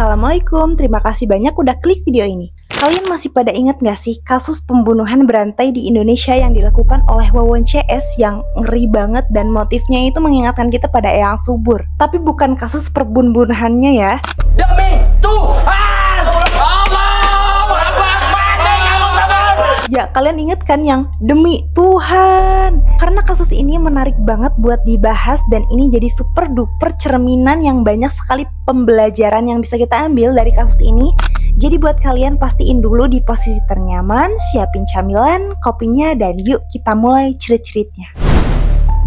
Assalamualaikum, terima kasih banyak udah klik video ini. Kalian masih pada ingat gak sih kasus pembunuhan berantai di Indonesia yang dilakukan oleh Wawon CS yang ngeri banget dan motifnya itu mengingatkan kita pada Eyang Subur. Tapi bukan kasus perbun-bunuhannya ya. Demi Tuhan! Ya, kalian ingat kan yang demi Tuhan? Karena kasus ini menarik banget buat dibahas dan ini jadi super duper cerminan yang banyak sekali pembelajaran yang bisa kita ambil dari kasus ini. Jadi buat kalian pastiin dulu di posisi ternyaman, siapin camilan, kopinya, dan yuk kita mulai cerit-ceritnya.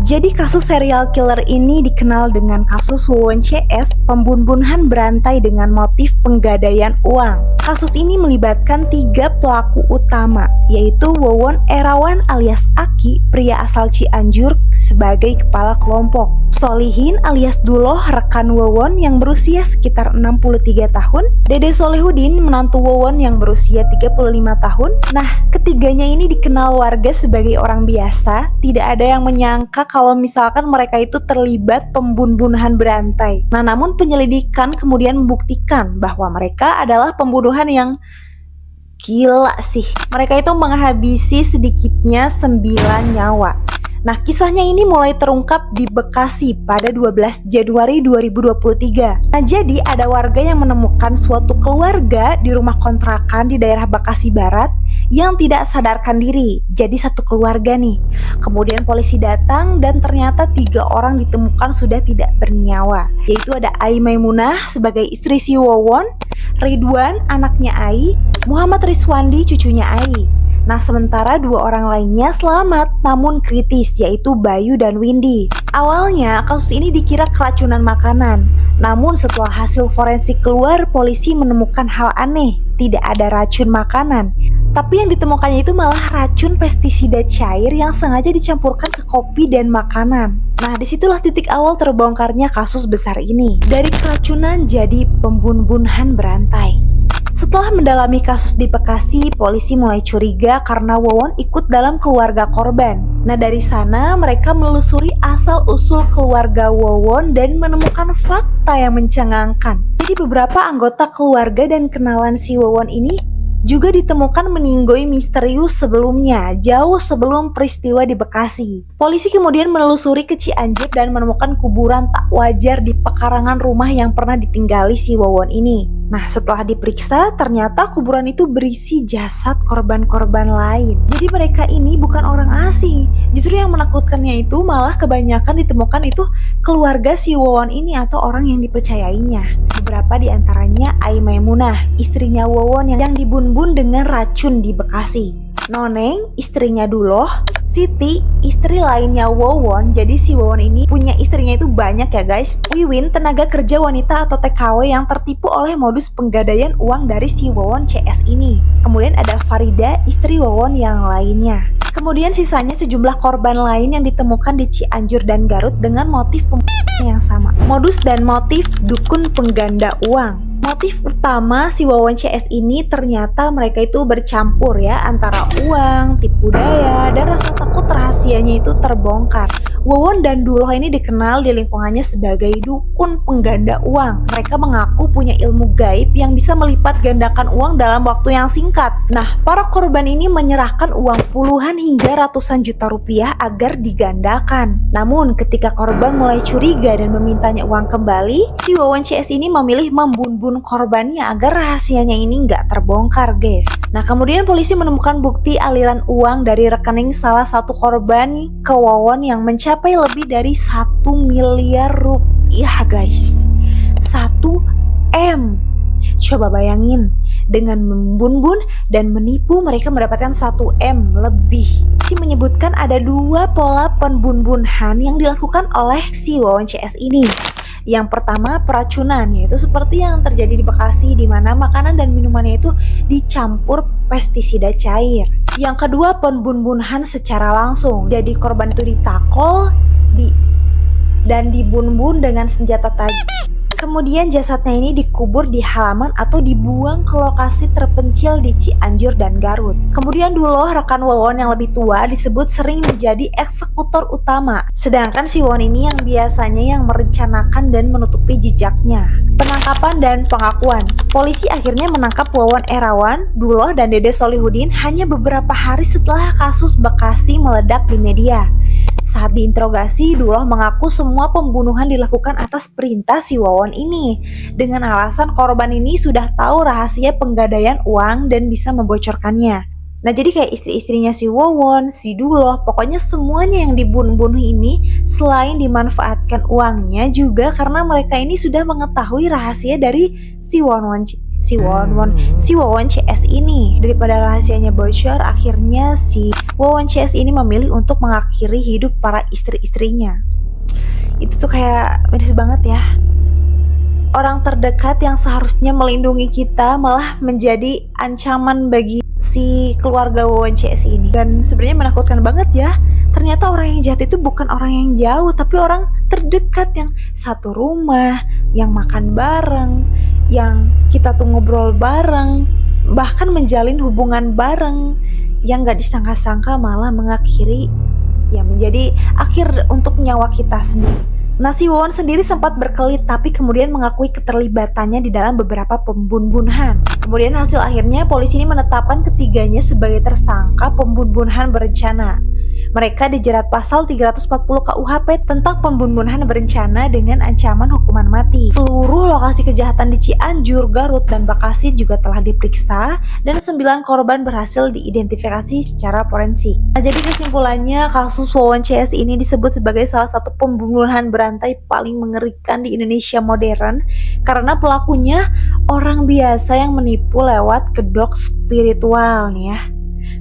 Jadi kasus serial killer ini dikenal dengan kasus Wawon CS pembunuhan berantai dengan motif penggadaian uang. Kasus ini melibatkan 3 pelaku utama, yaitu Wawon Erawan alias Aki, pria asal Cianjur sebagai kepala kelompok. Solihin alias Duloh, rekan Wawon yang berusia sekitar 63 tahun. Dede Solehudin, menantu Wawon yang berusia 35 tahun. Nah, ketiganya ini dikenal warga sebagai orang biasa. Tidak ada yang menyangka kalau misalkan mereka itu terlibat pembunuhan berantai. Nah, namun penyelidikan kemudian membuktikan bahwa mereka adalah pembunuhan yang gila sih. Mereka itu menghabisi sedikitnya 9 nyawa. Nah, kisahnya ini mulai terungkap di Bekasi pada 12 Januari 2023. Nah, jadi ada warga yang menemukan suatu keluarga di rumah kontrakan di daerah Bekasi Barat yang tidak sadarkan diri. Jadi satu keluarga nih. Kemudian polisi datang dan ternyata 3 orang ditemukan sudah tidak bernyawa. Yaitu ada Ai Maimunah sebagai istri si Wawon, Ridwan anaknya Ai, Muhammad Riswandi cucunya Ai. Nah, sementara 2 orang lainnya selamat namun kritis, yaitu Bayu dan Windy. Awalnya kasus ini dikira keracunan makanan. Namun setelah hasil forensik keluar, polisi menemukan hal aneh. Tidak ada racun makanan, tapi yang ditemukannya itu malah racun pestisida cair yang sengaja dicampurkan ke kopi dan makanan. Nah, disitulah titik awal terbongkarnya kasus besar ini. Dari keracunan jadi pembunuhan berantai. Setelah mendalami kasus di Bekasi, polisi mulai curiga karena Wawon ikut dalam keluarga korban. Nah, dari sana mereka menelusuri asal-usul keluarga Wawon dan menemukan fakta yang mencengangkan. Jadi beberapa anggota keluarga dan kenalan si Wawon ini juga ditemukan meninggoy misterius sebelumnya, jauh sebelum peristiwa di Bekasi. Polisi kemudian menelusuri ke Cianjur dan menemukan kuburan tak wajar di pekarangan rumah yang pernah ditinggali si Wawon ini. Nah, setelah diperiksa, ternyata kuburan itu berisi jasad korban-korban lain. Jadi mereka ini bukan orang asing. Justru yang menakutkannya itu malah kebanyakan ditemukan itu keluarga si Wawon ini atau orang yang dipercayainya. Beberapa di antaranya Ai Maimunah, istrinya Wawon yang dibun-bun dengan racun di Bekasi. Noneng, istrinya Duloh. Siti, istri lainnya Wawon. Jadi si Wawon ini punya istrinya itu banyak ya guys. Wiwin, tenaga kerja wanita atau TKW yang tertipu oleh modus penggadaian uang dari si Wawon CS ini. Kemudian ada Farida, istri Wawon yang lainnya. Kemudian sisanya sejumlah korban lain yang ditemukan di Cianjur dan Garut dengan motif pembunuhan yang sama. Modus dan motif dukun pengganda uang. Motif utama si Wawon CS ini ternyata mereka itu bercampur ya, antara uang, tipu daya, dan rasa takut rahasianya itu terbongkar. Wawon dan Duloh ini dikenal di lingkungannya sebagai dukun pengganda uang. Mereka mengaku punya ilmu gaib yang bisa melipat gandakan uang dalam waktu yang singkat. Nah, para korban ini menyerahkan uang puluhan hingga ratusan juta rupiah agar digandakan. Namun, ketika korban mulai curiga dan memintanya uang kembali, si Wawon CS ini memilih membun-bun korbannya agar rahasianya ini nggak terbongkar, guys. Nah, kemudian polisi menemukan bukti aliran uang dari rekening salah satu korban ke Wawon yang mencapai lebih dari 1 miliar rupiah, guys. 1 M. Coba bayangin, dengan membun-bun dan menipu mereka mendapatkan 1 M lebih. Si menyebutkan ada 2 pola pembunuhan yang dilakukan oleh si Wawon CS ini. Yang pertama peracunan, yaitu seperti yang terjadi di Bekasi di mana makanan dan minumannya itu dicampur pestisida cair. Yang kedua pembunuhan secara langsung. Jadi korban itu ditakol dan dibun-bun dengan senjata tajam. Kemudian jasadnya ini dikubur di halaman atau dibuang ke lokasi terpencil di Cianjur dan Garut. Kemudian Duloh, rekan Wawon yang lebih tua, disebut sering menjadi eksekutor utama. Sedangkan si Wawon ini yang biasanya yang merencanakan dan menutupi jejaknya. Penangkapan dan pengakuan. Polisi akhirnya menangkap Wawon Erawan, Duloh, dan Dede Solihudin hanya beberapa hari setelah kasus Bekasi meledak di media. Saat diinterogasi, Duloh mengaku semua pembunuhan dilakukan atas perintah si Wawon ini, dengan alasan korban ini sudah tahu rahasia penggadaian uang dan bisa membocorkannya. Nah, jadi kayak istri-istrinya si Wawon, si Duloh, pokoknya semuanya yang dibunuh ini selain dimanfaatkan uangnya juga karena mereka ini sudah mengetahui rahasia dari si Wawon CS ini. Daripada rahasianya bocor, akhirnya si Wawon CS ini memilih untuk mengakhiri hidup para istri-istrinya. Itu tuh kayak medis banget ya. Orang terdekat yang seharusnya melindungi kita malah menjadi ancaman bagi si keluarga Wawon CS ini. Dan sebenarnya menakutkan banget ya. Ternyata orang yang jahat itu bukan orang yang jauh, tapi orang terdekat yang satu rumah, yang makan bareng, yang kita tuh ngobrol bareng, bahkan menjalin hubungan bareng, yang gak disangka-sangka malah mengakhiri yang menjadi akhir untuk nyawa kita sendiri. Nah, si Wawon sendiri sempat berkelit tapi kemudian mengakui keterlibatannya di dalam beberapa pembunuhan. Kemudian hasil akhirnya polisi ini menetapkan ketiganya sebagai tersangka pembunuhan berencana. Mereka dijerat pasal 340 KUHP tentang pembunuhan berencana dengan ancaman hukuman mati. Seluruh lokasi kejahatan di Cianjur, Garut, dan Bekasi juga telah diperiksa dan 9 korban berhasil diidentifikasi secara forensik. Nah, jadi kesimpulannya kasus Wawon CS ini disebut sebagai salah satu pembunuhan berantai paling mengerikan di Indonesia modern karena pelakunya orang biasa yang menipu lewat kedok spiritual nih ya.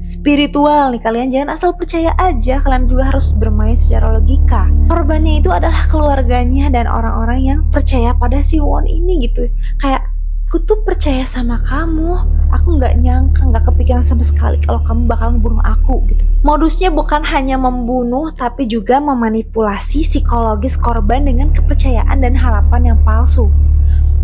Spiritual nih, kalian jangan asal percaya aja, kalian juga harus bermain secara logika. Korbannya itu adalah keluarganya dan orang-orang yang percaya pada si Wawon ini gitu. Kayak, aku tuh percaya sama kamu, aku nggak nyangka, nggak kepikiran sama sekali kalau kamu bakal membunuh aku gitu. Modusnya bukan hanya membunuh tapi juga memanipulasi psikologis korban dengan kepercayaan dan harapan yang palsu.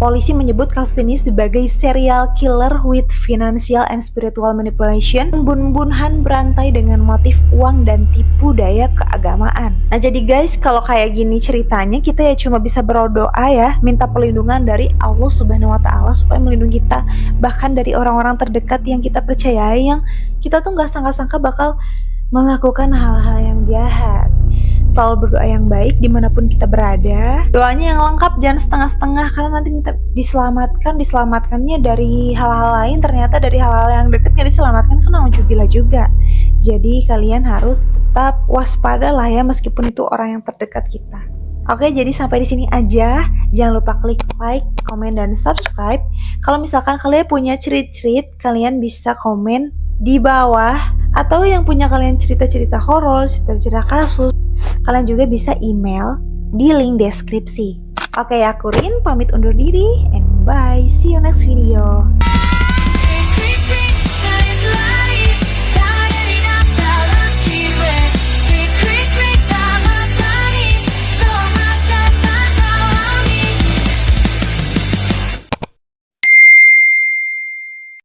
Polisi menyebut kasus ini sebagai serial killer with financial and spiritual manipulation, pembunuhan berantai dengan motif uang dan tipu daya keagamaan. Nah, jadi guys, kalau kayak gini ceritanya, kita ya cuma bisa berdoa ya, minta perlindungan dari Allah Subhanahu wa Ta'ala supaya melindungi kita, bahkan dari orang-orang terdekat yang kita percayai, yang kita tuh nggak sangka-sangka bakal melakukan hal-hal yang jahat. Selalu berdoa yang baik dimanapun kita berada. Doanya yang lengkap, jangan setengah-setengah, karena nanti kita diselamatkannya dari hal-hal lain, ternyata dari hal-hal yang dekatnya diselamatkan kan na'udzubillah juga. Jadi kalian harus tetap waspada lah ya, meskipun itu orang yang terdekat kita. Oke, jadi sampai di sini aja. Jangan lupa klik like, komen, dan subscribe. Kalau misalkan kalian punya cerit-cerit, kalian bisa komen di bawah. Atau yang punya kalian cerita-cerita horor, cerita-cerita kasus, kalian juga bisa email di link deskripsi. Oke, aku Rin pamit undur diri and bye, see you next video.